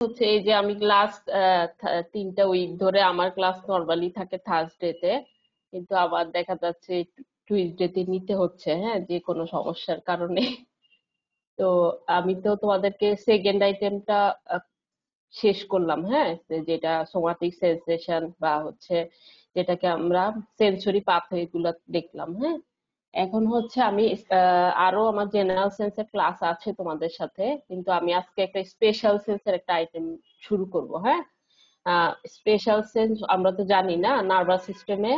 হচ্ছে এই যে আমি লাস্ট 3টা উইক ধরে আমার ক্লাস নর্মালি থাকে থার্সডেতে, কিন্তু আবার দেখা যাচ্ছে টুইসডেতে নিতে হচ্ছে, হ্যাঁ, যে কোনো সমস্যার কারণে। তো আমি তো তোমাদেরকে সেকেন্ড আইটেমটা শেষ করলাম, হ্যাঁ, যেটা সোমাটিক সেন্সেশন বা হচ্ছে যেটাকে আমরা সেন্সরি পাথওয়ে গুলো দেখলাম, হ্যাঁ। এখন হচ্ছে আমি আরো আমার জেনারেল সেন্সের ক্লাস আছে তোমাদের সাথে, কিন্তু আমি আজকে একটা স্পেশাল সেন্সের একটা আইটেম শুরু করব, হ্যাঁ। স্পেশাল সেন্স আমরা তো জানি না, নার্ভাস সিস্টেমে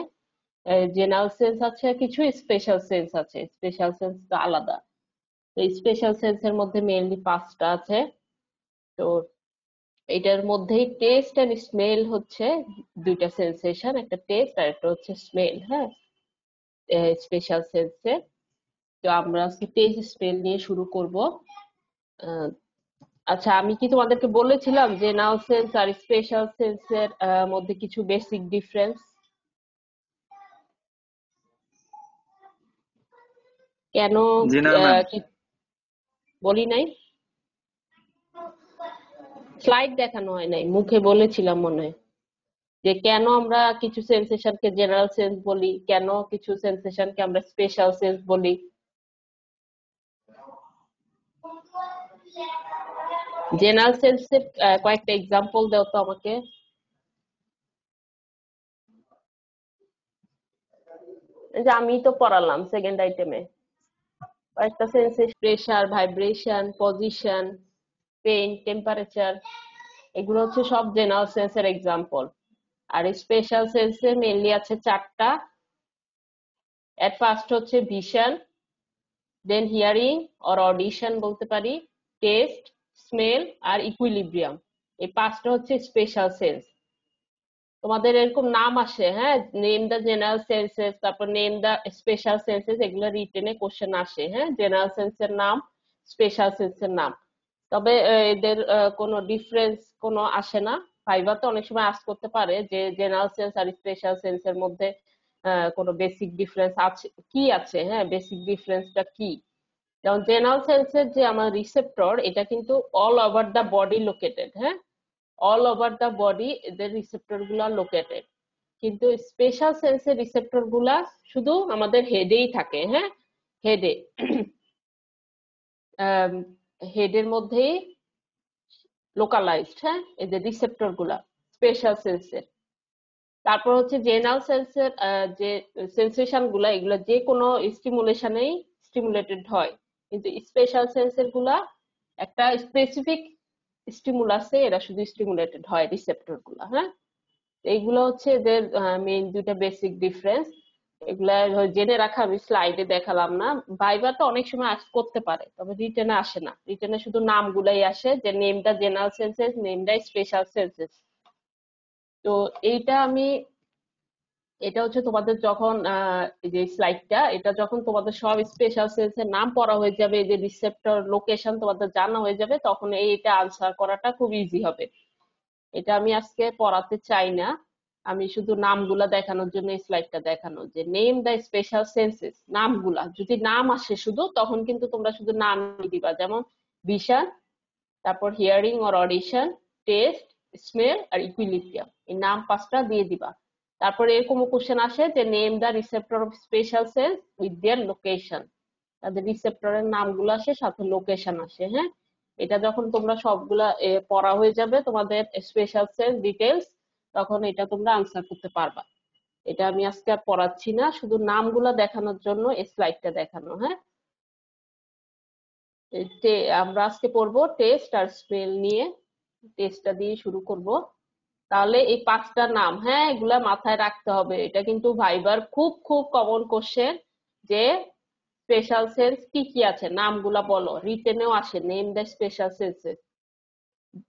জেনারেল সেন্স আছে কিছু, স্পেশাল সেন্স আছে। স্পেশাল সেন্স তো আলাদা। তো স্পেশাল সেন্সের মধ্যে মেইনলি 5টা আছে। তো এটার মধ্যেই টেস্ট এন্ড স্মেল হচ্ছে দুইটা সেন্সেশন, একটা টেস্ট আর একটা হচ্ছে স্মেল, হ্যাঁ, স্পেশাল সেন্সে। তো আমরা আজকে টেস্ট স্মেল নিয়ে শুরু করব। আহ, আচ্ছা, আমি কি তোমাদেরকে বলেছিলাম যে নাউন সেন্স আর স্পেশাল সেন্সের মধ্যে কিছু বেসিক ডিফারেন্স? কেন? জি না ম্যাম। কি বলি নাই? স্লাইড দেখানো হয় নাই, মুখে বলেছিলাম মনে হয়, যে কেন আমরা কিছু সেন্সেশনকে জেনারেল সেন্স বলি, কেন কিছু সেন্সেশনকে আমরা স্পেশাল সেন্স বলি। জেনারেল সেন্সের কয়েকটা এক্সাম্পল দাও তো আমাকে। এই যে আমি তো পড়ালাম সেকেন্ড আইটেমে কয়েকটা senses: pressure, vibration, position, pain, temperature. এগুলো হচ্ছে সব জেনারেল সেন্সের এক্সাম্পল। আর স্পেশাল সেন্সে মেইনলি আছে 4টা। এট ফার্স্ট হচ্ছে vision, then hearing or audition বলতে পারি, টেস্ট, স্মেল আর ইকুইলিব্রিয়াম। এই 5টা হচ্ছে স্পেশাল সেন্স। তোমাদের এরকম নাম আসে, হ্যাঁ, নেম দা জেনারেল সেন্সেস, তারপর নেম দা স্পেশাল সেন্সেস, এগুলো রিটেনে কোশ্চেন আসে, হ্যাঁ, জেনারেল সেন্সের নাম, স্পেশাল সেন্সের নাম। তবে এদের কোনো ডিফারেন্স কোনো আসে না। ভাইভাতে অনেক সময় আস্ক করতে পারে যে জেনারেল সেন্স আর স্পেশাল সেন্সের মধ্যে কোনো বেসিক ডিফারেন্স আছে কি, আছে, হ্যাঁ, বেসিক ডিফারেন্সটা কি। যেমন জেনারেল সেন্সের যে আমার রিসেপ্টর, এটা কিন্তু all over the body located, হ্যাঁ, অল ওভার দা বডি এদের রিসেপ্টর গুলা লোকেটেড। কিন্তু স্পেশাল সেন্সের রিসেপ্টর গুলা শুধু আমাদের হেডেই থাকে, হ্যাঁ, হেডে, হেডের মধ্যেই লোকালাইজড, হ্যাঁ, এদের রিসেপ্টর গুলা স্পেশাল সেন্সের। তারপর হচ্ছে জেনারেল সেন্সের যে সেন্সেশন গুলা, এগুলা যে কোনো স্টিমুলেশনেই স্টিমুলেটেড হয়, কিন্তু স্পেশাল সেন্সের গুলা একটা স্পেসিফিক স্টিমুলাসে এরা শুধু স্টিমুলেটেড হয়, রিসেপ্টর গুলা, হ্যাঁ। এইগুলো হচ্ছে এদের মেইন দুইটা বেসিক ডিফারেন্স। এগুলা জেনে রাখা, আমি স্লাইডে দেখালাম না। ভাইভাতে অনেক সময় আস্ক করতে পারে, তবে রিটেনে আসে না। রিটেনে শুধু নামগুলাই আসে, যে নেমটা জেনারেল সেন্সেস, নেমটা স্পেশাল সেন্সেস। তো এইটা আমি, এটা হচ্ছে তোমাদের যখন এই যে স্লাইডটা, এটা যখন তোমাদের সব স্পেশাল সেন্সের নাম পড়া হয়ে যাবে, এই যে রিসেপ্টর লোকেশন তোমাদের জানা হয়ে যাবে, তখন এইটা আনসার করাটা খুব ইজি হবে। এটা আমি আজকে পড়াতে চাই না, আমি শুধু নামগুলা দেখানোর জন্য এই স্লাইডটা দেখানো, যে নেম দ্য স্পেশাল সেন্সেস। নামগুলা যদি নাম আসে শুধু, তখন কিন্তু তোমরা শুধু নাম দিবা, যেমন ভিশন, তারপর hearing or audition, taste, smell আর ইকুইলিব্রিয়াম। এই নাম 5টা দিয়ে দিবা। তারপরে এরকম কোশ্চেন আসে যে name the receptor of special sense with their location. তাদের রিসেপ্টরের নামগুলো আসে, সাথে লোকেশন আসে, হ্যাঁ। এটা যখন তোমরা সবগুলা পড়া হয়ে যাবে তোমাদের স্পেশাল সেন্স ডিটেলস, তখন এটা তোমরা আনসার করতে পারবা। এটা আমি আজকে আর পড়াচ্ছি না, শুধু নামগুলা দেখানোর জন্য এই স্লাইডটা দেখানো, হ্যাঁ। আমরা আজকে পড়বো টেস্ট আর স্মেল নিয়ে। টেস্টটা দিয়ে শুরু করব। তাহলে এই 5টা নাম, হ্যাঁ, এগুলা মাথায় রাখতে হবে। এটা কিন্তু ভাইবার খুব খুব কমন কোশ্চেন, যে স্পেশাল সেন্স কি কি আছে, নামগুলা বলো। রিটেনেও আসে, নেম দ্য স্পেশাল সেন্সেস।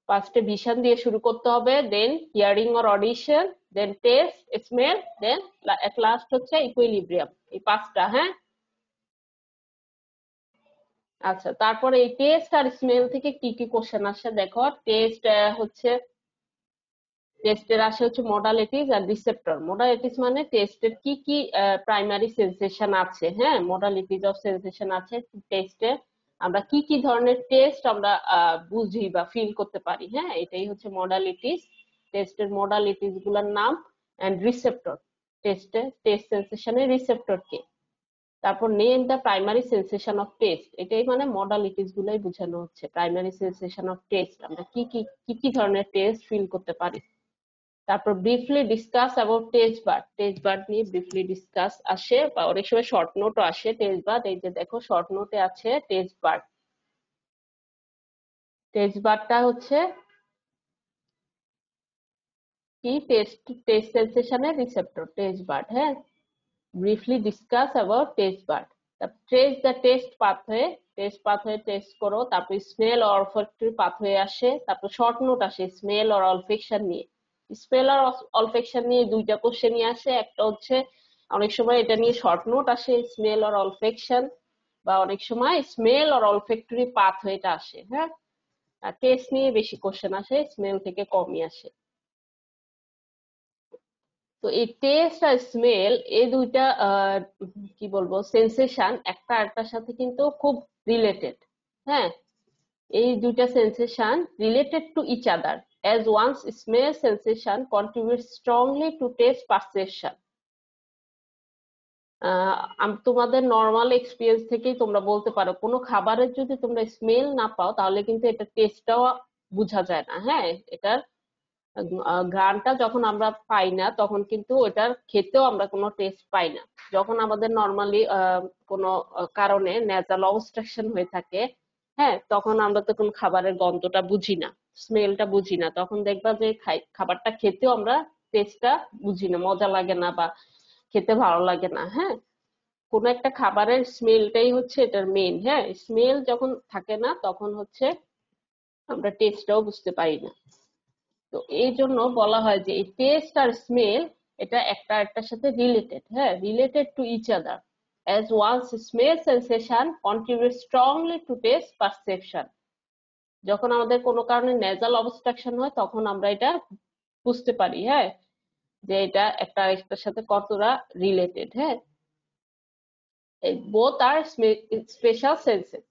ফার্স্টে ভিশন দিয়ে শুরু করতে হবে, then hearing or audition, then taste, smell, then at last হচ্ছে ইকুইলিব্রিয়াম। এই 5টা, হ্যাঁ। আচ্ছা, তারপরে এই টেস্ট আর স্মেল থেকে কি কি কোশ্চেন আসে দেখো। টেস্ট হচ্ছে, টেস্টের আসে হচ্ছে মডালিটিস আর রিসেপ্টর। মডালিটিস মানে টেস্টের কি কি প্রাইমারি সেন্সেশন আছে, হ্যাঁ, মডালিটিস অফ সেন্সেশন আছে টেস্টে। আমরা কি কি ধরনের টেস্ট আমরা বুঝি বা ফিল করতে পারি। হ্যাঁ, এটাই হচ্ছে মডালিটিস। টেস্টের মডালিটিস গুলোর নাম এন্ড রিসেপ্টর। টেস্ট সেন্সেশনের রিসেপ্টর কে। তারপর name the primary sensation of test, এটাই মানে মডালিটিস গুলাই বোঝানো হচ্ছে। প্রাইমারি সেন্সেশন অফ টেস্ট, আমরা কি ধরনের টেস্ট ফিল করতে পারি। তারপর briefly discuss about taste bud. Taste bud নিয়ে ব্রিফলি ডিসকাস আসে, বা অনেক সময় শর্ট নোটও আসে। টেস্ট বার্ড, এই যে দেখো শর্ট নোটে আছে টেস্ট বার্ড। টেস্ট বার্ডটা হচ্ছে কি, টেস্ট সেন্সেশনের রিসেপ্টর টেস্ট বার্ড। হ্যাঁ, briefly discuss about taste bud. তারপর trace the taste pathway. Taste pathway taste করো। তারপর স্মেল অর অলফ্যাক্টরি পাথওয়ে আসে। তারপর শর্ট নোট আসে স্মেল অর অলফেকশন নিয়ে। স্মেল আর অলফেকশন নিয়ে দুইটা কোশ্চেনই আসে। একটা হচ্ছে অনেক সময় এটা নিয়ে শর্ট নোট আসে স্মেল অর অলফেকশন, বা অনেক সময় স্মেল অর অলফ্যাক্টরি পাথওয়েটা আসে। হ্যাঁ, আর টেস্ট নিয়ে বেশি কোশ্চেন আসে, স্মেল থেকে কমই আসে। তো এই টেস্ট আর স্মেল, এই দুইটা কি বলবো সেন্সেশন একটা আরেকটার সাথে কিন্তু খুব রিলেটেড। হ্যাঁ, এই দুইটা sensation related to each other, as one's smell sensation contributes strongly to taste perception. তোমাদের নর্মাল এক্সপিরিয়েন্স থেকেই তোমরা বলতে পারো, কোনো খাবারের যদি তোমরা স্মেল না পাও তাহলে কিন্তু এটা টেস্টটাও বোঝা যায় না। হ্যাঁ, এটার ঘ্রাণটা যখন আমরা পাই না তখন কিন্তু ওটার খেতেও আমরা কোনো টেস্ট পাই না। যখন আমাদের নর্মালি কোনো কারণে নেজাল অবস্ট্রাকশন হয়ে থাকে, হ্যাঁ, তখন আমরা তো কোনো খাবারের গন্ধটা বুঝি না, স্মেলটা বুঝি না। তখন দেখবা যে খাবারটা খেতেও আমরা টেস্টটা বুঝি না, মজা লাগে না বা খেতে ভালো লাগে না। হ্যাঁ, কোনো একটা খাবারের স্মেলটাই হচ্ছে এটার মেইন। হ্যাঁ, স্মেল যখন থাকে না তখন হচ্ছে আমরা টেস্টটাও বুঝতে পারি না। তো এই জন্য বলা হয় যে এই টেস্ট আর স্মেল এটা একটা একটার সাথে রিলেটেড। হ্যাঁ, related to each other, as one's smell sensation contributes strongly to taste perception. যখন আমাদের কোনো কারণে নেজাল অবস্ট্রাকশন হয় তখন আমরা এটা বুঝতে পারি। হ্যাঁ, যে এটা একটা একটার সাথে কতটা রিলেটেড। হ্যাঁ, বোথ আর স্পেশাল সেন্সেস।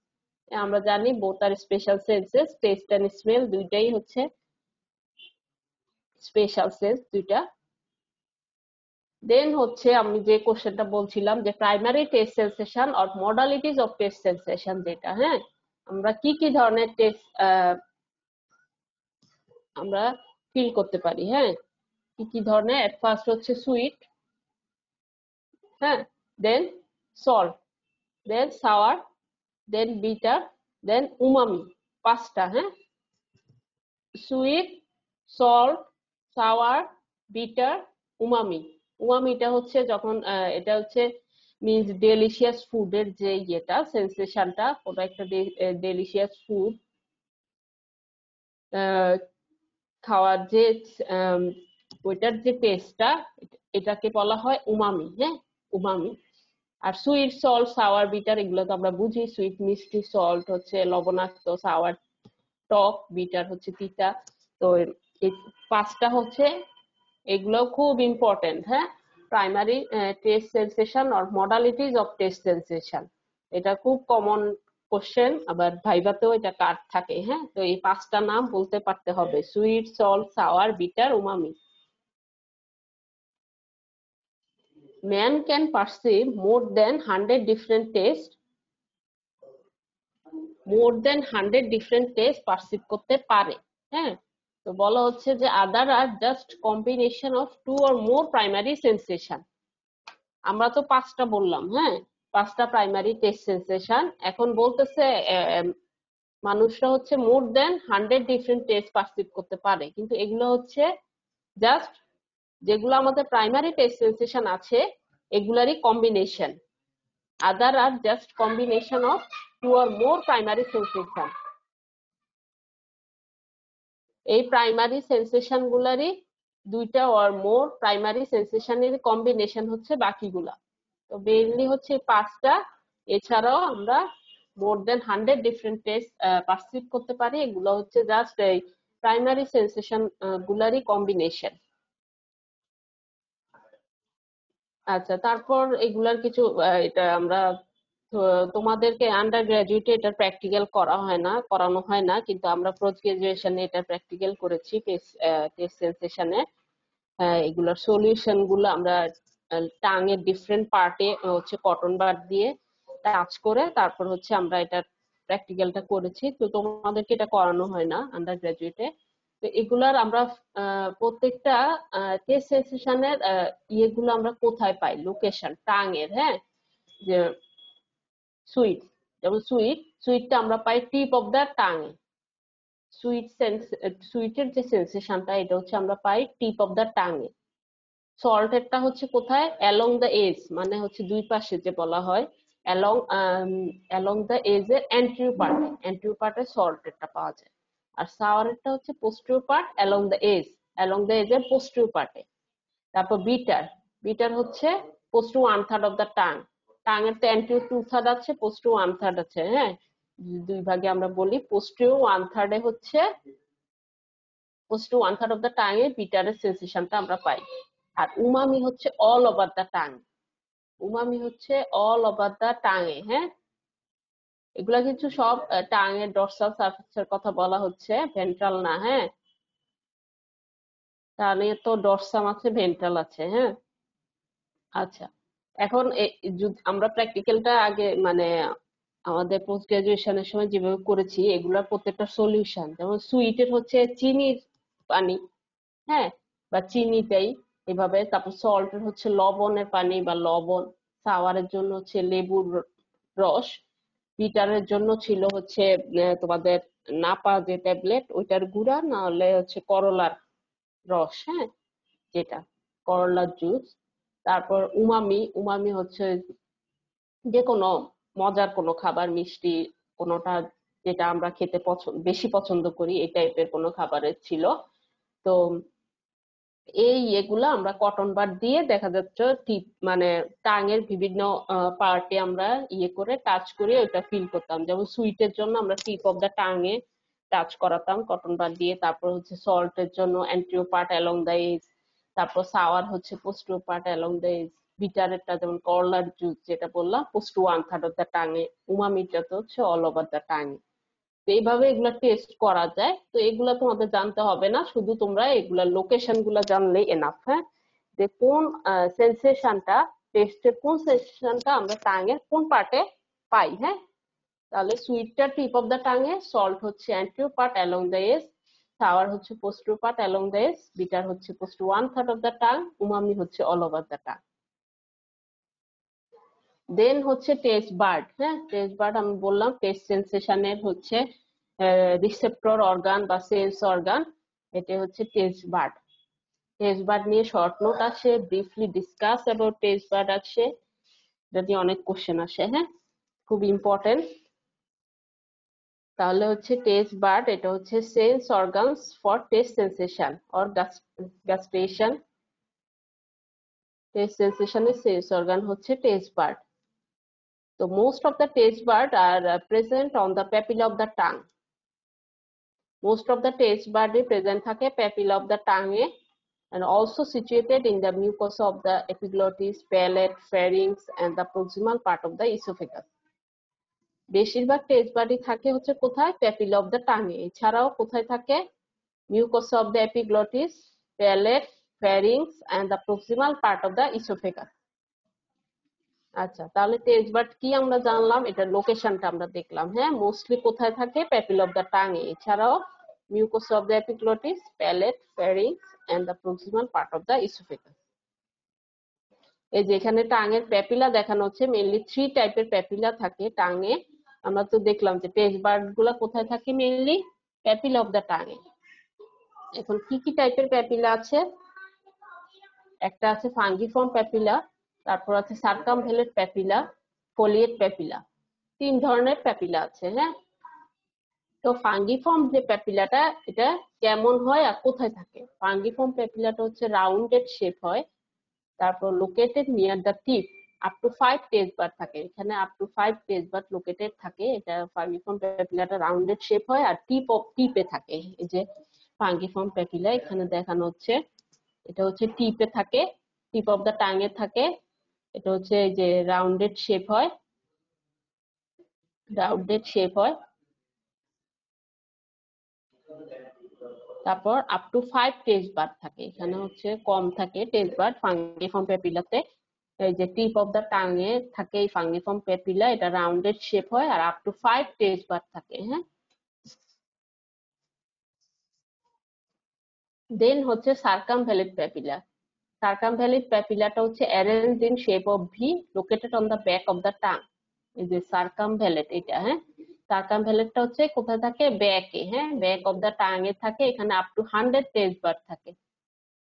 আমরা জানি বোথ আর special senses, taste and smell দুইটাই হচ্ছে স্পেশাল সেন্স দুইটা। দেন হচ্ছে আমি যে কোশ্চেনটা বলছিলাম যে primary taste sensation or modalities of taste sensation, যেটা হ্যাঁ আমরা কি ধরনের টেস্ট আমরা ফিল করতে পারি। হ্যাঁ, কি ধরনের, এট ফার্স্ট হচ্ছে সুইট, হ্যাঁ, then salt, then sour, then bitter, then umami. পাঁচটা। হ্যাঁ, sweet, salt, sour, bitter, umami. উমামিটা হচ্ছে যখন এটা হচ্ছে মিন্স ডেলিশিয়াস ফুডের যে ইয়েটা সেন্সেশনটা, ওটা একটা ডেলিশিয়াস ফুড খাওয়ার যে ওইটার যে টেস্টটা, এটাকে বলা হয় উমামি। হ্যাঁ, উমামি। আর সুইট, সল্ট, সাওয়ার, বিটার এগুলো তো আমরা বুঝি। সুইট মিষ্টি, সল্ট হচ্ছে লবণাক্ত, সাওয়ার টক, বিটার হচ্ছে তিতা। তো এই পাঁচটা হচ্ছে এগুলো খুব ইম্পর্টেন্ট। হ্যাঁ, primary taste sensation or modalities of taste sensation, এটা খুব কমন কোশ্চেন, আবার ভাইভাতেও এটা কাট থাকে। হ্যাঁ, তো এই পাঁচটা নাম বলতে পারতে হবে, sweet, salt, sour, bitter, umami. Man can perceive more than 100 different taste, perceive করতে পারে। হ্যাঁ, তো বলা হচ্ছে যে other are just combination of two or more primary sensation. আমরা তো পাঁচটা বললাম। হ্যাঁ, পাঁচটা প্রাইমারি টেস্ট সেন্সেশন। এখন বলতেছে মানুষরা হচ্ছে মোর দেন 100 ডিফারেন্ট টেস্ট পারসিভ করতে পারে, কিন্তু এগুলো হচ্ছে জাস্ট যেগুলো আমাদের প্রাইমারি টেস্ট সেন্সেশন আছে এগুলারই combination. Other are just combination of two or more primary sensation. এই প্রাইমারি সেন্সেশন গুলারই দুইটা অর মোর প্রাইমারি সেন্সেশনের কম্বিনেশন হচ্ছে বাকিগুলা। তো মেইনলি হচ্ছে পাঁচটা। এছাড়াও আমরা more than 100 different taste perceive করতে পারি, এগুলো হচ্ছে জাস্ট এই প্রাইমারি সেন্সেশন গুলারই কম্বিনেশন। আচ্ছা, তারপর এগুলার কিছু এটা আমরা তো তোমাদেরকে আন্ডার গ্রাজুয়েটে এটা প্র্যাকটিক্যাল করানো হয় না, কিন্তু আমরা পোস্ট গ্রাজুয়েশনে এটা প্র্যাকটিক্যাল করেছি টেস্ট সেন্সেশনে। এগুলোর সলিউশন গুলো আমরা টাঙের ডিফারেন্ট পার্টে হচ্ছে কটন বাড দিয়ে টাচ করে তারপর হচ্ছে আমরা এটা প্র্যাকটিক্যালটা করেছি। তো তোমাদেরকে এটা করানো হয় না আন্ডার গ্রাজুয়েটে। তো এগুলার আমরা প্রত্যেকটা টেস্ট সেশনের ইয়েগুলো আমরা কোথায় পাই, লোকেশন টাঙের, হ্যাঁ, যে সুইট, যেমন সুইটটা আমরা পাই টিপ অফ দ্য টাঙে। সুইটের যে সেন্সেশনটা এটা হচ্ছে আমরা পাই টিপ অফ দ্য টাঙে। সল্টেরটা হচ্ছে কোথায়, অ্যালং দ্য এজ, মানে হচ্ছে দুই পাশে যে বলা হয় অ্যালং অ্যালং দ্য এজ এর অ্যান্টেরিয়র পার্টে সল্টেরটা পাওয়া যায়। আর সাওয়ারেরটা হচ্ছে posterior part along the edge এর পোস্টেরিয়র পার্টে। তারপর বিটার হচ্ছে পোস্টেরিয়র 1/3 অফ দ্য টাঙের তো অ্যান্টেরিয়র 2/3 আছে, পোস্টেরিয়র 1/3 আছে, হ্যাঁ, দুই ভাগে আমরা বলি। পোস্টেরিয়র 1/3 হচ্ছে পোস্টেরিয়র 1/3 অফ দ্য টাঙে বিটারের সেন্সেশনটা আমরা পাই। আর উমামি হচ্ছে অল ওভার দ্য টাং, হ্যাঁ। এগুলা কিছু সব টাঙের ডরসাল সারফেসের কথা বলা হচ্ছে, ভেন্ট্রাল না, হ্যাঁ। টানে তো ডরসাম আছে, ভেন্ট্রাল আছে, হ্যাঁ। আচ্ছা, এখন আমরা প্র্যাকটিক্যালটা আগে মানে আমাদের পোস্ট গ্রাজুয়েশনের সময় যেভাবে করেছি এগুলার প্রত্যেকটা সলিউশন, যেমন সুইটের হচ্ছে চিনির পানি, হ্যাঁ, বা চিনিটাই এভাবে। তারপর সল্টের হচ্ছে লবণের পানি বা লবণ, সাওয়ারের জন্য হচ্ছে লেবুর রস, বিটারের জন্য ছিল হচ্ছে তোমাদের নাপা যে ট্যাবলেট ওইটার গুঁড়া, না হলে হচ্ছে করলার রস, হ্যাঁ, যেটা করলার জুস। তারপর উমামি হচ্ছে যে কোনো মজার কোনো খাবার, মিষ্টি কোনোটা, যেটা আমরা খেতে বেশি পছন্দ করি এই টাইপের কোনো খাবারের ছিল। তো এই এগুলা আমরা কটন বাড দিয়ে দেখা যাচ্ছে টিপ মানে টাঙের বিভিন্ন পার্টে আমরা ইয়ে করে টাচ করে ওটা ফিল করতাম। যেমন সুইটের জন্য আমরা টিপ অফ দা টাঙে টাচ করাতাম কটন বাড দিয়ে। তারপর হচ্ছে সল্টের জন্য anterior part along the edge, তারপর সাওয়ার হচ্ছে posterior part along the edge, বিটারেরটা যেমন করলার জুস যেটা বললাম পোস্টেরিয়র 1/3 অফ দা টাঙে, উমামিটা তো হচ্ছে অল ওভার দা টাঙে। তো এইভাবে এগুলা টেস্ট করা যায়। তো এগুলা তোমাদের জানতে হবে না, শুধু তোমরা এগুলা লোকেশন গুলা জানলেই এনাফ, হ্যাঁ, যে কোন সেন্সেশনটা, টেস্টের কোন সেন্সেশনটা আমরা টাঙের কোন পার্টে পাই, হ্যাঁ। তাহলে সুইটটা টিপ অফ দা টাঙে, সল্ট হচ্ছে anterior part along the edge, sour হচ্ছে posterior part along the edge, bitter হচ্ছে posterior 1/3 of the tongue, umami হচ্ছে all over the tongue. Then হচ্ছে টেস্ট বার্ড, হ্যাঁ, টেস্ট বার্ড আমি বললাম টেস্ট সেন্সেশনের হচ্ছে রিসেপ্টর অর্গান বা সেন্স অর্গান, এটা হচ্ছে টেস্ট বার্ড। টেস্ট বার্ড নিয়ে শর্ট নোট আসে, briefly discuss about taste bud আসে, যদি অনেক কোশ্চেন আসে, হ্যাঁ, খুব ইম্পর্টেন্ট। তাহলে হচ্ছে টেস্ট বার্ড, এটা হচ্ছে sense organs for taste sensation or gustation. Taste সেন্সেশনের সেন্স অর্গান হচ্ছে taste bud. So most of the taste bud are present on the papilla of the tongue. Most of the taste bud present থাকে papilla of the tongue and also situated in the mucosa of the epiglottis, palate, pharynx and the proximal part of the esophagus. বেশিরভাগ test বাডি থাকে হচ্ছে কোথায়, papilla of the টাঙে। এছাড়াও কোথায় থাকে, mucosa of the epiglottis, palate, pharynx and the proximal part of the oesophagus. আচ্ছা, তাহলে test bud কি আমরা জানলাম, এটার লোকেশনটা আমরা দেখলাম, হ্যাঁ, মোস্টলি কোথায় থাকে, প্যাপিলা অফ দ্য টাঙে। এছাড়াও mucosa of the epiglottis, palate, pharynx and the proximal part of the oesophagus. এই যে এখানে টাঙের প্যাপিলা দেখানো হচ্ছে, মেইনলি 3 টাইপের প্যাপিলা থাকে টাঙে। আমরা তো দেখলাম যে টেস্ট বাড গুলা কোথায় থাকে, মেইনলি প্যাপিলা অফ দ্য টাঙে। এখন কি কি টাইপের প্যাপিলা আছে, একটা আছে ফাঙ্গিফর্ম প্যাপিলা, তারপর আছে সার্কামভ্যালেন্ট প্যাপিলা, ফোলিয়েট প্যাপিলা, 3 ধরনের প্যাপিলা আছে, হ্যাঁ। তো ফাঙ্গিফর্ম যে প্যাপিলাটা, এটা কেমন হয় আর কোথায় থাকে, ফাঙ্গিফর্ম প্যাপিলাটা হচ্ছে রাউন্ডেড শেপ হয়, তারপর located near the tip, up to 5 taste bud থাকে, এখানে up to 5 taste bud located থাকে। এটা ফাঙ্গিফর্ম প্যাপিলাটা রাউন্ডেড শেপ হয় আর টিপে থাকে। এই যে ফাঙ্গিফর্ম প্যাপিলা এখানে দেখানো হচ্ছে, এটা হচ্ছে টিপে থাকে, টিপ অফ দা টাঙে থাকে, এটা হচ্ছে এই যে রাউন্ডেড শেপ হয়। রাউন্ডেড শেপ হয়। তারপর আপ টু 5 টেস্ট বার থাকে, এখানে হচ্ছে কম থাকে টেস্ট বার ফাঙ্গিফর্ম প্যাপিলাতে। এই যে টিপ অফ দা টাঙে থাকে এই ফাঙ্গিফর্ম প্যাপিলা, এটা রাউন্ডেড শেপ হয় আর আপ টু 5 টেস্ট বার থাকে। হ্যাঁ, দেন হচ্ছে সার্কামভ্যালিড প্যাপিলা। সার্কামভ্যালিড প্যাপিলাটা হচ্ছে arranged in shape of V located on the back of the tongue. এই যে সার্কামভ্যালিড এটা, হ্যাঁ, সার্কামভ্যালিডটা হচ্ছে কোথায় থাকে, ব্যাকে। হ্যাঁ, ব্যাক অফ দা টাং এ থাকে, এখানে আপ টু 100 টেস্ট বার থাকে,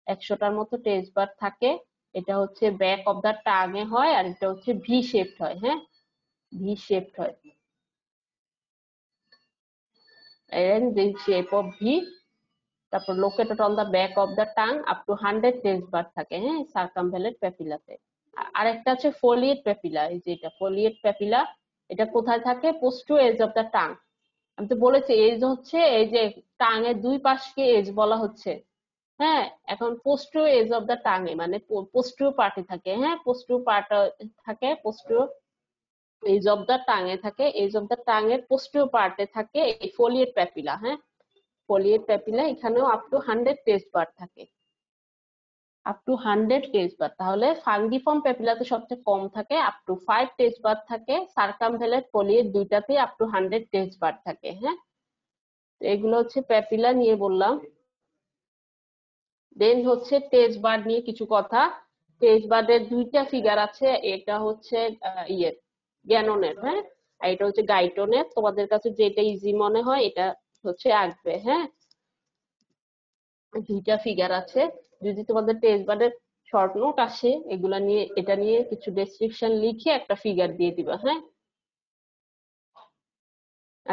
100টার মতো টেস্ট বার থাকে। এটা হচ্ছে ব্যাক অফ দা টাং এ হয় আর এটা হচ্ছে ভি শেপড হয়। হ্যাঁ, ভি শেপড হয়, arranged in shape of V. তারপর located on the back of the tongue, up to 100 taste bud থাকে। হ্যাঁ, সার্কামভ্যালিড প্যাপিলাতে। আরেকটা আছে ফোলিয়েট প্যাপিলা, এই যে এটা ফোলিয়েট প্যাপিলা, এটা কোথায় থাকে, posterior edge of the tongue. আমি তো বলেছি এজ হচ্ছে এই যে টাং এর দুই পাশকে এজ বলা হচ্ছে। হ্যাঁ, এখন posterior edge of the tongue এ মানে পোস্টিও পার্টে থাকে। হ্যাঁ, পোস্টিও পার্ট থাকে, posterior edge of the tongue এ থাকে, এজ অফ দা টাং এর পোস্টিও পার্টে থাকে এই ফোলিয়েট প্যাপিলা। হ্যাঁ, ফোলিয়েট প্যাপিলা এখানেও আপ টু 100 টেস্ট বার থাকে, আপ টু 100 টেস্ট বার। তাহলে ফাঙ্গিফর্ম প্যাপিলাতে সবচেয়ে কম থাকে, আপ টু 5 টেস্ট বার থাকে। সার্কামভ্যালেট ফোলিয়েট দুইটাতেই আপ টু 100 টেস্ট বার থাকে। হ্যাঁ, এগুলো হচ্ছে প্যাপিলা নিয়ে বললাম। দেন হচ্ছে টেস্ট বার নিয়ে কিছু কথা। টেস্ট বারের দুইটা ফিগার আছে, এটা হচ্ছে ইয়ে গ্যাননের। হ্যাঁ, আর এটা হচ্ছে গাইটনের। তোমাদের কাছে যেটা ইজি মনে হয় এটা হচ্ছে আঁকবে। হ্যাঁ, দুইটা ফিগার আছে, যদি তোমাদের টেস্ট বারের শর্ট নোট আসে এগুলা নিয়ে, এটা নিয়ে কিছু ডেসক্রিপশন লিখে একটা ফিগার দিয়ে দিবা। হ্যাঁ,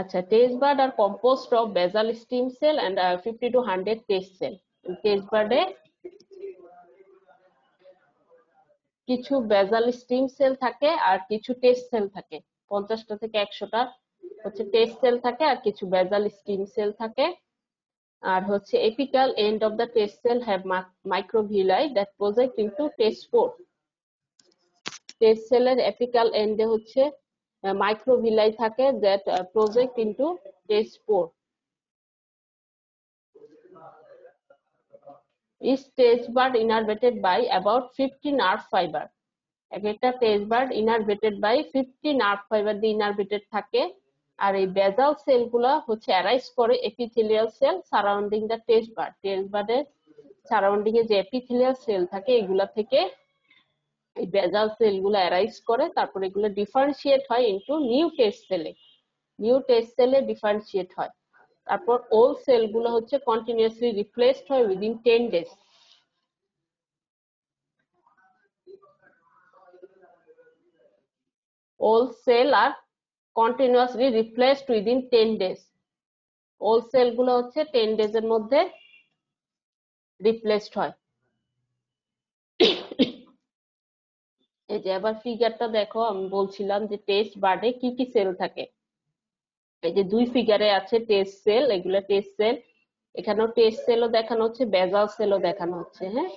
আচ্ছা, taste bud are composed of basal stem cell and 50 to 100 taste cell. Taste বার্ডে কিছু বেসাল স্টিম সেল থাকে আর কিছু টেস্ট সেল থাকে, 50টা থেকে 100টা হচ্ছে টেস্ট সেল থাকে আর কিছু বেসাল স্টিম সেল থাকে। আর হচ্ছে apical end of the taste cell have microvilli that project into taste pore. Taste সেলের এপিক্যাল এন্ডে হচ্ছে মাইক্রোভিলাই থাকে that project into taste pore. Each taste bud innervated by about 50 nerve fiber. এক একটা taste bud innervated by 50 nerve fibre দিয়ে innervated থাকে। আর এই বেজাল সেল গুলা হচ্ছে অ্যারাইজ করে epithelial cell surrounding the test bud. Test বার্ডের surrounding এ যে এপিথেলিয়াল সেল থাকে এগুলা থেকে এই বেজাল সেল গুলা অ্যারাইজ করে, তারপর এগুলো ডিফারেন্সিয়েট হয় ইনটু নিউ টেস্ট সেলে, নিউ টেস্ট সেলে ডিফারেন্সিয়েট হয়। তারপর ওল্ড সেল গুলো হচ্ছে কন্টিনিউয়াসলি রিপ্লেসড হয় within 10 days। old cell are continuously replaced within 10 days। old cell গুলো হচ্ছে 10 days এর মধ্যে রিপ্লেসড হয়। এই যে আবার ফিগারটা দেখো, আমি বলছিলাম যে টেস্ট বার্ডে কি কি সেল থাকে। এই যে দুই ফিগারে আছে টেস্ট সেল, এগুলো টেস্ট সেল। এখানেও টেস্ট সেলও দেখানো হচ্ছে, বেজাল সেলও দেখানো হচ্ছে। হ্যাঁ,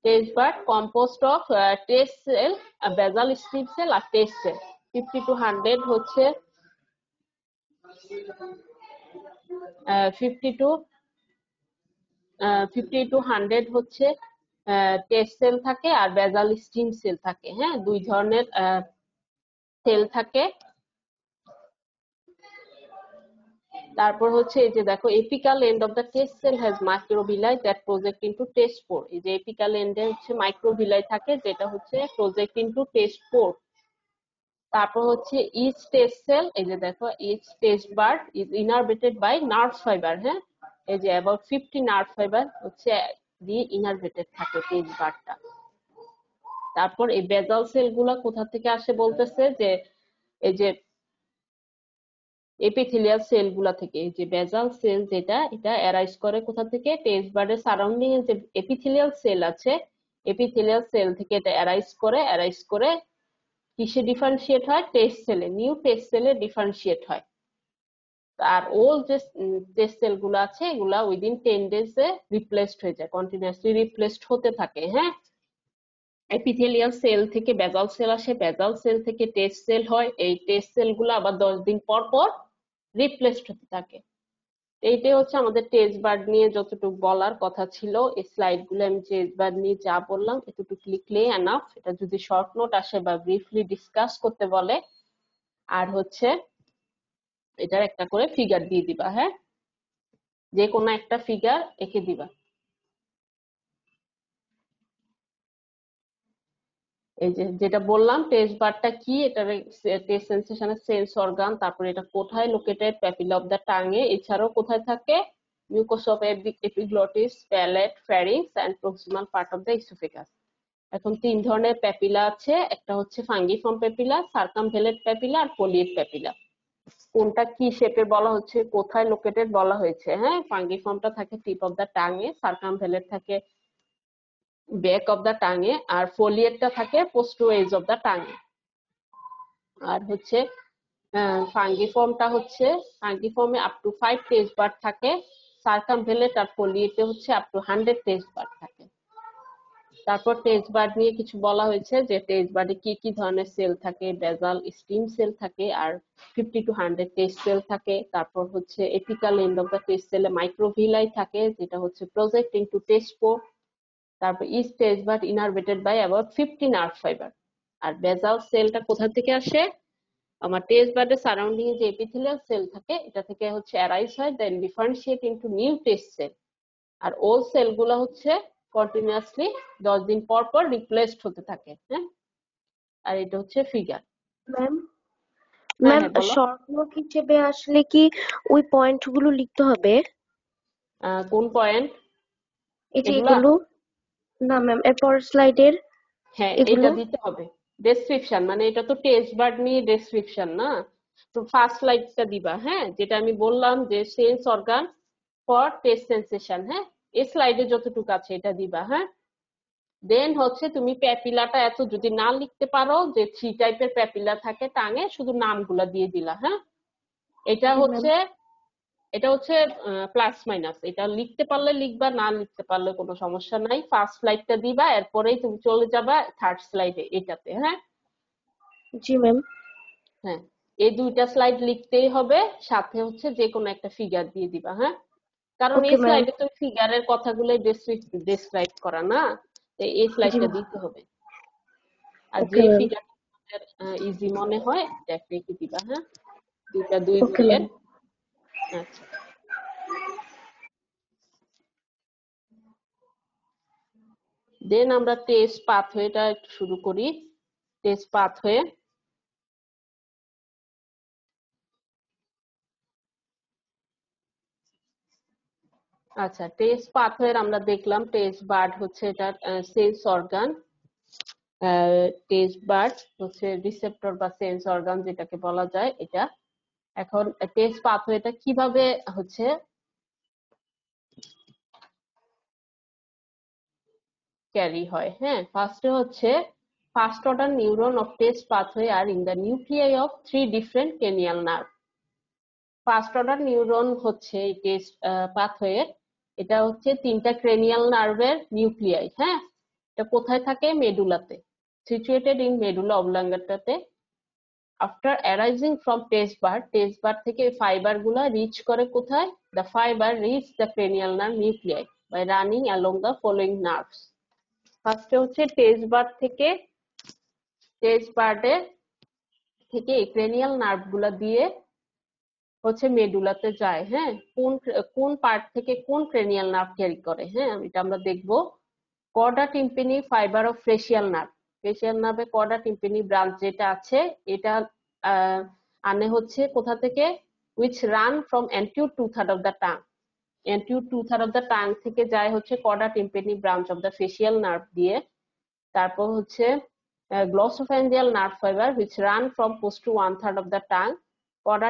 taste bud composed of taste cell, basal stem cell আর টেস্ট সেল। 50 to 100 হচ্ছে 50 to 100 হচ্ছে টেস্ট সেল থাকে আর বেজাল স্টিম সেল থাকে। হ্যাঁ, দুই ধরনের সেল থাকে। তারপর হচ্ছে এই যে দেখো apical end of the taste cell has microvilli that project into taste pore. এই যে এপিক্যাল এন্ডে হচ্ছে মাইক্রোভিলাই থাকে যেটা হচ্ছে প্রজেক্ট ইনটু টেস্ট স্পোর। তারপর হচ্ছে ইচ টেস্ট সেল, এই যে দেখো each taste bud is innervated by nerve fibre. হ্যাঁ, এই যে অ্যাবাউট 50 নার্ভ ফাইবার হচ্ছে দিয়ে ইনারভেটেড থাকে টেস্ট বার্ডটা। তারপর এই বেজাল সেল গুলা কোথা থেকে আসে বলতেছে যে এই যে এপিথেলিয়াল সেল গুলা থেকে। এই যে বেজাল সেল যেটা, এটা অ্যারাইজ করে কোথা থেকে, টেস্ট বার্ডের সারাউন্ডিং এ যে এপিথেলিয়াল সেল আছে এপিথেলিয়াল সেল থেকে এটা অ্যারাইজ করে কিসে ডিফারেন্সিয়েট হয়, টেস্ট সেলে, নিউ টেস্ট সেলে ডিফারেন্সিয়েট হয়। আর ওল্ড যে টেস্ট সেল গুলো আছে এগুলা উইদিন 10 days এ রিপ্লেসড হয়ে যায়, কন্টিনিউয়াসলি রিপ্লেসড হতে থাকে। হ্যাঁ, এপিথেলিয়াল সেল থেকে বেজাল সেল আসে, বেজাল সেল থেকে টেস্ট সেল হয়, এই টেস্ট সেল গুলো আবার 10 দিন পর পর রিপ্লেসড হতে থাকে। এইটাই হচ্ছে আমাদের টেস্ট বার্ড নিয়ে যতটুকু বলার কথা ছিল। এই স্লাইড গুলো আমি টেস্ট বার্ড নিয়ে যা বললাম এতটুকু লিখলে এনাফ। এটা যদি শর্ট নোট আসে বা ব্রিফলি ডিসকাস করতে বলে, আর হচ্ছে এটার একটা করে ফিগার দিয়ে দিবা, হ্যাঁ, যে কোনো একটা ফিগার এঁকে দিবা। এই যে যেটা বললাম টেস্ট বারটা কি, এটা টেস্ট সেন্সেশনের সেন্স অর্গান, তারপরে এটা কোথায় লোকেটেড, প্যাপিলা অফ দ্য টাঙে, এছাড়াও কোথায় থাকে, mucous of epiglottis, palate, pharynx and proximal part of the oesophagus. এখন 3 ধরনের প্যাপিলা আছে, একটা হচ্ছে ফাঙ্গিফর্ম প্যাপিলা, সার্কামভেলেট প্যাপিলা আর ফোলিয়েট প্যাপিলা। কোনটা কি শেপে বলা হচ্ছে, কোথায় লোকেটেড বলা হয়েছে, হ্যাঁ। ফাঙ্গিফর্মটা থাকে টিপ অফ দ্য টাঙে, সার্কামভেলেট থাকে ব্যাক অফ দ্য টাঙে, আর ফোলিয়েটটা থাকে পোস্টো এজ অফ দ্য টাঙে। আর হচ্ছে ফাঙ্গিফর্মটা হচ্ছে, ফাঙ্গিফর্মে আপ টু 5 টেস্ট বার্ড থাকে, সার্কামভেলেট আর ফোলিয়েটে হচ্ছে আপ টু 100 টেস্ট বার্ড থাকে। তারপর টেস্ট বার্ড নিয়ে কিছু বলা হয়েছে যে টেস্ট বার্ডে কি কি ধরনের সেল থাকে, বেজাল স্টিম সেল থাকে, আর 50 to 100 টেস্ট সেল থাকে। তারপর হচ্ছে apical end of the taste সেলে মাইক্রোভিলাই থাকে, যেটা হচ্ছে প্রজেক্ট ইনটু টেস্ট পোর। তারপর each taste bud innervated by about 50 nerve fibre. আর বেজাল সেলটা কোথা থেকে আসে, আমার টেস্ট বার্ডের সারাউন্ডিং এ যে এপিথেলিয়াল সেল থাকে এটা থেকে হচ্ছে অ্যারাইজ হয়, then differentiate into new taste cell. আর ওল্ড সেল গুলো হচ্ছে কন্টিনিউয়াসলি 10 দিন পর পর রিপ্লেসড হতে থাকে, হ্যাঁ। আর এটা হচ্ছে ফিগার। ম্যাম হ্যাঁ ম্যাম হ্যাঁ বলো। শর্ট নোট হিসেবে আসলে কি ওই পয়েন্ট গুলো লিখতে হবে? কোন পয়েন্ট? এই যে এগুলা? এগুলো, না ম্যাম এরপর স্লাইডের হ্যাঁ এগুলো। এটা দিতে হবে। ডেসক্রিপশন মানে এটা তো টেস্ট বার্ড নিয়ে ডেসক্রিপশন না, তো ফার্স্ট স্লাইডটা দিবা, হ্যাঁ, যেটা আমি বললাম যে sense organ for taste sensation, হ্যাঁ, এই স্লাইডে যতটুকু আছে এটা দিবা, হ্যাঁ। দেন হচ্ছে তুমি প্যাপিলাটা এত যদি না লিখতে পারো, যে 3 টাইপের প্যাপিলা থাকে টাঙে, শুধু নামগুলা দিয়ে দিলা, হ্যাঁ। এটা জি ম্যাম। হচ্ছে, এটা হচ্ছে প্লাস মাইনাস, এটা লিখতে পারলে লিখবা, না লিখতে পারলে কোনো সমস্যা নাই। ফার্স্ট স্লাইডটা দিবা, এরপরেই তুমি চলে যাবা থার্ড স্লাইডে এটাতে, হ্যাঁ। জি ম্যাম। হ্যাঁ, এই দুইটা স্লাইড লিখতেই হবে, সাথে হচ্ছে যে কোনো একটা ফিগার দিয়ে দিবা, হ্যাঁ। কারণ ওকে এই ম্যাম। স্লাইডে তো ফিগারের কথাগুলোই ডেসক্রাইব করা না, তো এই জি স্লাইডটা ম্যাম। দিতে হবে। আর ওকে যে ম্যাম। ফিগার ইজি মনে হয় এটা রেখে দিবা, হ্যাঁ। দুইটা দুই ওকে বইয়ের। ম্যাম। আচ্ছা, দেন আমরা টেস্ট পাথওয়েটা একটু শুরু করি। টেস্ট পাথওয়ে, আচ্ছা টেস্ট পাথওয়ে আমরা দেখলাম টেস্ট বার্ড হচ্ছে এটা সেন্স অর্গান, টেস্ট বার্ড হচ্ছে রিসেপ্টর বা সেন্স অর্গান যেটাকে বলা যায় এটা। এখন টেস্ট পাথওয়েটা কিভাবে হচ্ছে ক্যারি হয়, হ্যাঁ। ফার্স্টে হচ্ছে first order neuron of taste pathway আর in the nuclei of 3 different cranial nerve. First order neuron হচ্ছে এই টেস্ট পাথওয়ে, এটা হচ্ছে 3টা ক্রেনিয়াল নার্ভের নিউক্লিয়াই, হ্যাঁ। এটা কোথায় থাকে, মেডুলাতে, সিচুয়েটেড ইন মেডুলা অবলাঙ্গাটাতে। After arising from taste bud থেকে ফাইবার গুলা রিচ করে কোথায়, the fibre reach the cranial nerve nuclei by running along the following nerves. ফার্স্টে হচ্ছে টেস্ট বার থেকে, টেস্ট বার্ডে থেকে ক্রেনিয়াল নার্ভ গুলা দিয়ে হচ্ছে মেডুলাতে যায়, হ্যাঁ। কোন কোন পার্ট থেকে কোন ক্রেনিয়াল নার্ভ ক্যারি করে, হ্যাঁ, এটা আমরা দেখবো। Chorda tympani fibre of facial nerve, facial নার্ভে কর্ডা টিম্পানি ব্রাঞ্চ যেটা আছে এটা আনে হচ্ছে কোথা থেকে, which run from anterior two-third of the tongue, anterior two-third of the tongue থেকে যায় হচ্ছে chorda tympani branch of the facial nerve দিয়ে। তারপর হচ্ছে glossopharyngeal nerve fibre which run from post to one-third of the tongue, chorda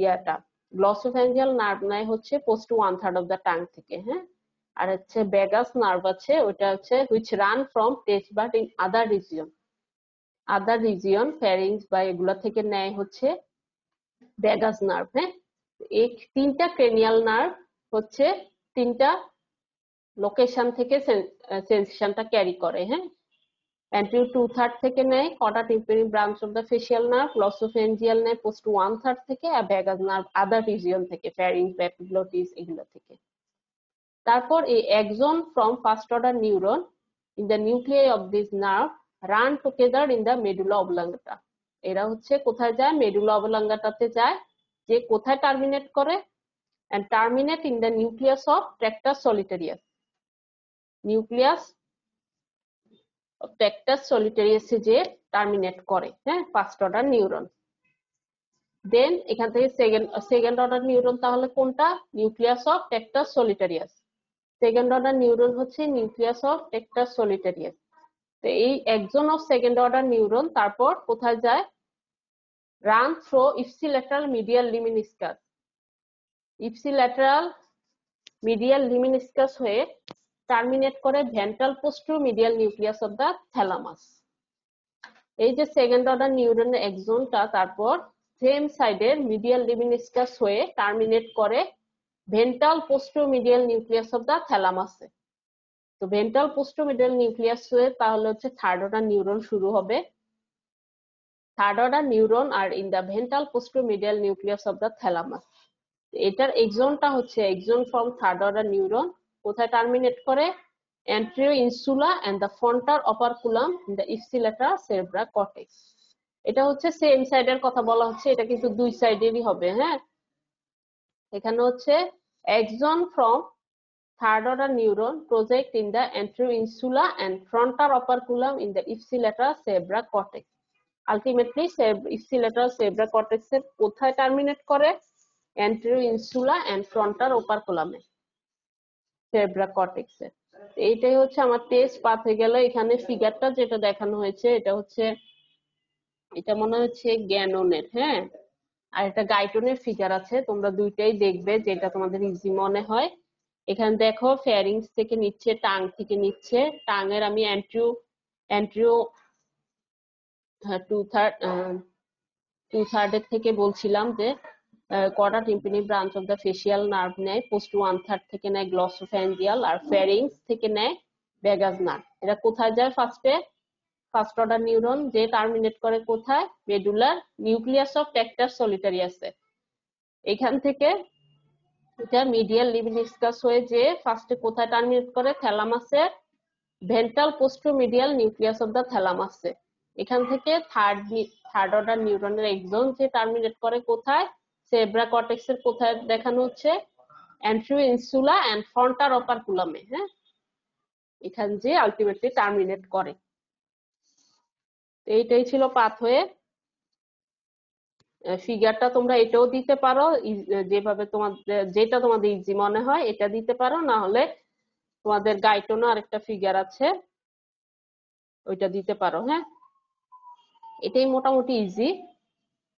ইয়াটা glossopharyngeal nerve নেয় হচ্ছে post to 1/3 of the tongue থেকে, হ্যাঁ। আর হচ্ছে ভেগাস নার্ভ আছে, ওটা হচ্ছে which run from taste bud in other region ফ্যারিংস বা এগুলা থেকে নেয় হচ্ছে ভেগাস নার্ভ, হ্যাঁ। এই 3টা ক্রেনিয়াল নার্ভ হচ্ছে 3টা লোকেশন থেকে সেন্সেশনটা ক্যারি করে, হ্যাঁ। অ্যান্টেরিয়র 2/3 থেকে নেয়, কটা tympani branch of the facial nerve, glossopharyngeal নেয় পোস্ট 1/3 থেকে, আর ভ্যাগাস নার্ভ আদার রিজিয়ন থেকে, ফ্যারিংস, এপিগ্লটিস এগুলো থেকে। তারপর এই axon from first order neuron in the nuclei of this nerve run together in the medulla oblongata. এরা হচ্ছে কোথায় যায়? মেডুলা অবলাঙ্গাটাতে যায়, যে কোথায় টার্মিনেট করে? and terminate in the nucleus of tractus solitarius. Nucleus of tractus সলিটারিয়াসে যে টার্মিনেট করে, হ্যাঁ, ফার্স্ট অর্ডার নিউরন। দেন এখান থেকে সেকেন্ড অর্ডার নিউরন তাহলে কোনটা? Nucleus of tractus solitarius. Second order neuron হচ্ছে নিউক্লিয়াস অফ ট্র্যাক্টাস সলিটারিয়াস। তো এই একজন অফ সেকেন্ড অর্ডার নিউরন তারপর কোথায় যায়? Run through ipsilateral medial lemniscus, ipsilateral medial lemniscus হয়ে টার্মিনেট করে ventral posteromedial nucleus of the thalamus. এই যে সেকেন্ড অর্ডার নিউরনের একজনটা তারপর সেম সাইডের মিডিয়াল লিমিনিসকাস হয়ে টার্মিনেট করে ভেন্ট্রাল পোস্টেরোমিডিয়াল নিউক্লিয়াস অফ দা থ্যালামাসে। তো ভেন্ট্রাল পোস্টেরোমিডিয়াল নিউক্লিয়াস হয়ে তাহলে হচ্ছে থার্ড অর্ডার নিউরন শুরু হবে। Third order neuron are in the ventral posteromedial nucleus of the thalamus. এটার এক্সনটা হচ্ছে axon from third order neuron, কোথায় টার্মিনেট করে? anterior insula and the frontal operculum in the ipsilateral cerebral cortex. এটা হচ্ছে same সাইডের কথা বলা হচ্ছে, এটা কিন্তু দুই সাইডেরই হবে, হ্যাঁ। এখানে হচ্ছে axon from third order neuron project in the anterior insula and frontal operculum in the ipsilateral cerebral cortex. Ultimately ipsilateral cerebral cortex এর কোথায় টার্মিনেট করে? anterior insula and frontal operculum A, cerebral cortex এ। এইটাই হচ্ছে আমার test pass হয়ে গেল। এখানে ফিগারটা যেটা দেখানো হয়েছে এটা হচ্ছে, এটা মনে হচ্ছে গ্যানোনের, হ্যাঁ, আর এটা গাইটনের ফিগার আছে, তোমরা দুইটাই দেখবে যেটা তোমাদের ইজি মনে হয়। এখানে দেখো ফ্যারিংস থেকে নিচ্ছে, টাং থেকে নিচ্ছে। টাঙের আমি অ্যান্ট্রিও 2/3 থেকে বলছিলাম যে কটা tympani branch of the facial nerve নেয়, পোস্ট 1/3 থেকে নেয় গ্লসোফ্যাঞ্জিয়াল, আর ফ্যারিংস থেকে নেয় ভ্যাগাস নার্ভ। এটা কোথায় যায়? ফার্স্ট অর্ডার নিউরন যে টার্মিনেট করে কোথায়? মেডুলার নিউক্লিয়াস অফ ট্র্যাক্টাস সলিটারিয়াসে। এখান থেকে এটা মিডিয়াল লিমিনিসকাস হয়ে যে ফার্স্টে কোথায় টার্মিনেট করে? থ্যালামাসে, ভেন্ট্রাল পোস্টেরোমিডিয়াল নিউক্লিয়াস অফ দা থ্যালামাসে। এখান থেকে থার্ড অর্ডার নিউরনের একজন যে টার্মিনেট করে কোথায়? সেরেব্রাল কর্টেক্সের কোথায় দেখানো হচ্ছে? anterior insula and frontal operculum এ, হ্যাঁ, এখান যে আলটিমেটলি টার্মিনেট করে। এইটাই ছিল পাথওয়ে। ফিগারটা তোমরা এটাও দিতে পারো, যেভাবে তোমাদের যেটা তোমাদের ইজি মনে হয় এটা দিতে পারো, না হলে তোমাদের গাইটনও আরেকটা ফিগার আছে ওইটা দিতে পারো, হ্যাঁ। এটাই মোটামুটি ইজি।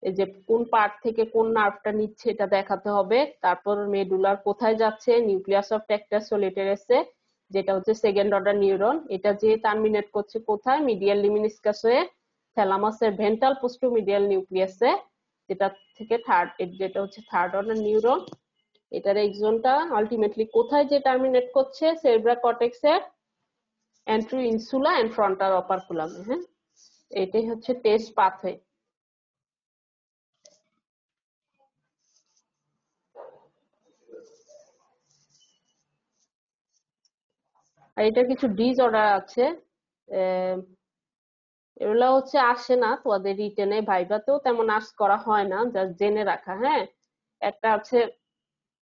এই যে কোন পার্ট থেকে কোন নার্ভটা নিচ্ছে এটা দেখাতে হবে, তারপর মেডুলার কোথায় যাচ্ছে? নিউক্লিয়াস অফ ট্র্যাক্টাস সলিটারিয়াসে, যেটা হচ্ছে সেকেন্ড অর্ডার নিউরন, এটা যে টার্মিনেট করছে কোথায়? মিডিয়াল লিমিনিসকাস হয়ে থ্যালামাসের ভেন্ট্রাল পোস্টেরোমিডিয়াল নিউক্লিয়াসে, যেটা থেকে যেটা হচ্ছে থার্ড অর্ডার নিউরন। এটার এক্সনটা আলটিমেটলি কোথায় যে টার্মিনেট করছে? সেরেব্রাল কর্টেক্সের anterior insula and frontal operculum, হ্যাঁ। এটাই হচ্ছে টেস্ট পাথওয়ে। আর এটা কিছু ডিসঅর্ডার আছে, এগুলা হচ্ছে আসে না তোমাদের রিটেনে, ভাইভাতেও তেমন আস্ক করা হয় না, জাস্ট জেনে রাখা, হ্যাঁ। একটা আছে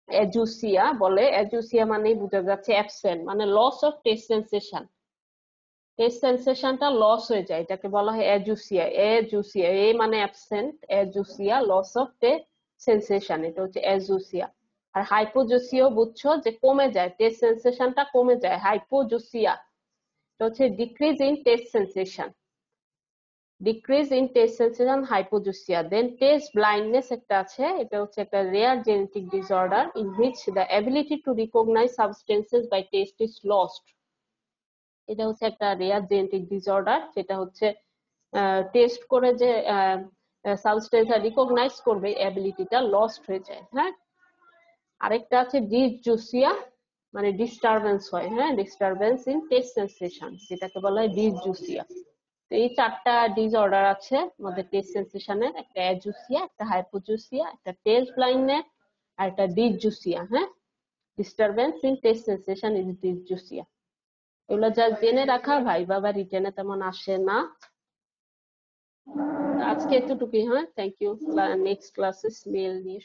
অ্যাজুসিয়া বলে, অ্যাজুসিয়া মানেই বোঝা যাচ্ছে অ্যাবসেন্ট, মানে loss of taste sensation, taste সেন্সেশনটা লস হয়ে যায়, এটাকে বলা হয় অ্যাজুসিয়া। অ্যাজুসিয়া এ মানে absent, ageusia loss of taste sensation, এটা হচ্ছে অ্যাজুসিয়া। আর হাইপোজুসিয়া বুঝছো যে কমে যায়, টেস্ট সেন্সেশনটা কমে যায়, হাইপোজুসিয়া এটা হচ্ছে decrease in taste sensation, decrease in taste sensation hypogeusia. Then taste blindness একটা আছে, এটা হচ্ছে একটা rare genetic disorder in which the ability to recognise substances by taste is lost. এটা হচ্ছে একটা রেয়ার জেনেটিক ডিসঅর্ডার, যেটা হচ্ছে টেস্ট করে যে সাবস্টেন্সটা রিকগনাইজ করবে অ্যাবিলিটিটা লস্ট হয়ে যায়, হ্যাঁ। আরেকটা আছে ডিসজুসিয়া, মানে ডিস্টারবেন্স হয়, হ্যাঁ, ডিস্টারবেন্স ইন টেস্ট সেন্সেশন, যেটাকে বলা হয় ডিসজুসিয়া। তো এই 4টা ডিসঅর্ডার আছে আমাদের টেস্ট সেন্সেশনের, একটা অ্যাজুসিয়া, একটা হাইপোজুসিয়া, একটা টেস্ট ব্লাইন্ডনেস, আর একটা ডিসজুসিয়া। হ্যাঁ, disturbance in taste sensation is dysgeusia. এগুলো যা জেনে রাখা, ভাই বাবা রিটেনে তেমন আসে না। আজকে এতটুকুই। হ্যাঁ, থ্যাংক ইউ। নেক্সট ক্লাসে মেল নিয়ে